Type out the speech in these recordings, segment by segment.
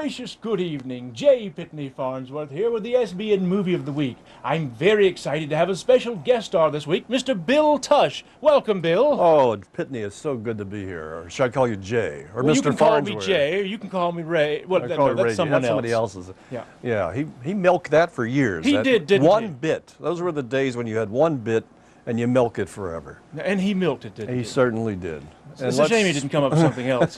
gracious good evening. J. Pitney Farnsworth here with the SBN Movie of the Week. I'm very excited to have a special guest star this week, Mr. Bill Tush. Welcome, Bill. Oh, Pitney, it's so good to be here. Or should I call you Jay? Or Well, Mr. you can call Farnsworth? me Jay, or you can call me Ray. Well, I call you that's Ray. someone That's else. somebody else's. Yeah. Yeah, he milked that for years. He did, didn't he? One bit. Those were the days when you had one bit and you milk it forever. And he milked it, didn't he? He certainly did. It's a shame he didn't come up with something else.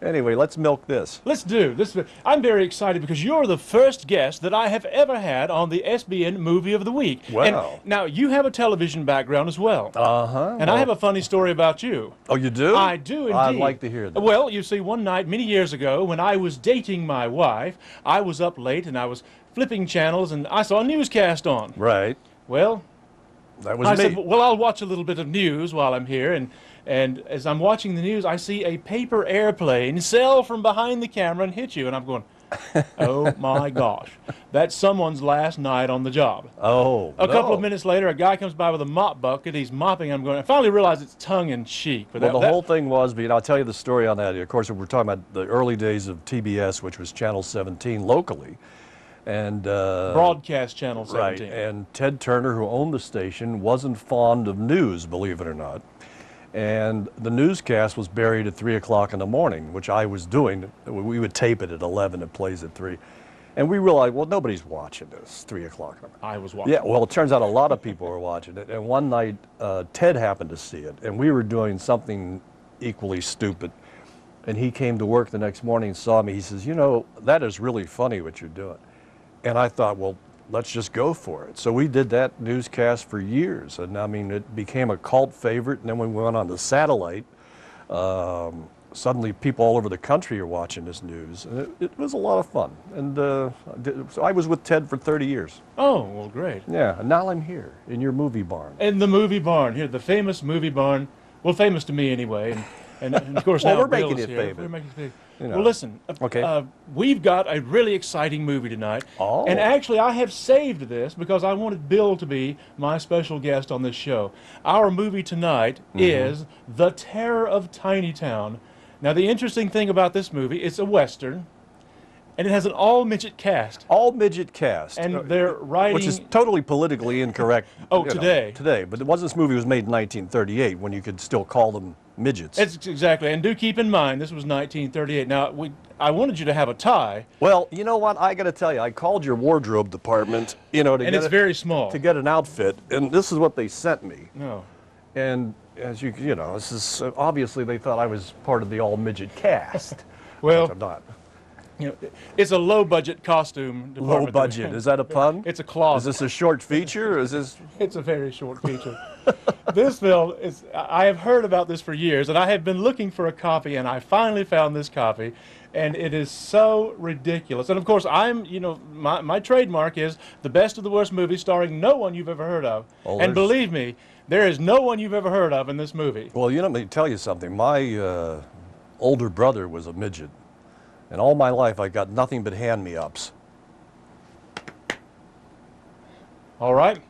Anyway, let's milk this. Let's do this. I'm very excited because you're the first guest that I have ever had on the SBN Movie of the Week. Wow. And now, you have a television background as well. Uh-huh. And I have a funny story about you. Oh, you do? I do indeed. I'd like to hear that. Well, you see, one night many years ago when I was dating my wife, I was up late and I was flipping channels and I saw a newscast on. Right. Well, That was I me. said, well, I'll watch a little bit of news while I'm here. And as I'm watching the news, I see a paper airplane sail from behind the camera and hit you. And I'm going, oh my gosh, that's someone's last night on the job. Oh, A couple of minutes later, a guy comes by with a mop bucket. He's mopping. I'm going, I finally realized it's tongue in cheek. But Well, the whole thing was, but I'll tell you the story on that. Of course, we're talking about the early days of TBS, which was Channel 17 locally. And broadcast Channel 17. Right, and Ted Turner, who owned the station, wasn't fond of news, believe it or not. And the newscast was buried at 3 o'clock in the morning, which I was doing. We would tape it at 11, it plays at 3. And we realized, well, nobody's watching this, 3 o'clock. I was watching. Yeah, well, it turns out a lot of people were watching it. And one night, Ted happened to see it, and we were doing something equally stupid. And he came to work the next morning and saw me. He says, you know, that is really funny what you're doing. And I thought, well, let's just go for it. So we did that newscast for years. And I mean, it became a cult favorite. And then when we went on the satellite, suddenly people all over the country are watching this news. And it was a lot of fun. And so I was with Ted for 30 years. Oh, well, great. Yeah, and now I'm here in your movie barn. In the movie barn, here, the famous movie barn. Well, famous to me anyway. And of course, Well, now we're making Bill's it here. famous. We're making it famous. You know. Well, listen, Okay. We've got a really exciting movie tonight. Oh. And actually, I have saved this because I wanted Bill to be my special guest on this show. Our movie tonight is The Terror of Tiny Town. Now, the interesting thing about this movie, it's a Western, and it has an all-midget cast. All-midget cast. And they're writing... Which is totally politically incorrect. Oh, you know, today. Today. But it wasn't, this movie was made in 1938 when you could still call them midgets. Exactly, and do keep in mind, this was 1938. Now, I wanted you to have a tie. Well, you know what? I got to tell you, I called your wardrobe department, you know, And it's very small. to get an outfit, and this is what they sent me. No. And as you know, this is obviously they thought I was part of the all-midget cast. Well, which I'm not. you know, it's a low-budget costume department. Low budget. Is that a pun? It's a closet. Is this a short feature, or is this? It's a very short feature. This film is, I have heard about this for years, and I have been looking for a copy, and I finally found this copy, and it is so ridiculous. And of course, you know, my trademark is the best of the worst movie starring no one you've ever heard of. Oh, and believe me, there is no one you've ever heard of in this movie. Well, you know, let me tell you something. My older brother was a midget, and all my life I got nothing but hand-me-ups. All right.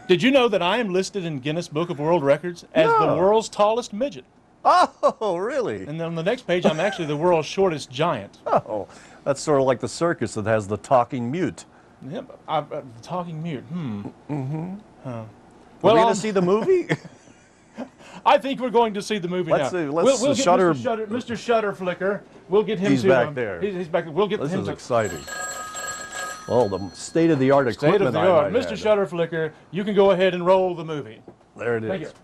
Did you know that I am listed in Guinness Book of World Records as the world's tallest midget? Oh, really? And then on the next page, I'm actually the world's shortest giant. Oh, that's sort of like the circus that has the talking mute. Yep, the talking mute. Well, Well, we going to see the movie? I think we're going to see the movie Let's now. see, let's we'll get Shutter- Mr. Shutterflicker. We'll get him He's to... back there. He's back there. We'll get This him is to... exciting. Oh, the state-of-the-art equipment. State of the art. I might Mr. add. Shutterflicker, you can go ahead and roll the movie. There it Thank is. you.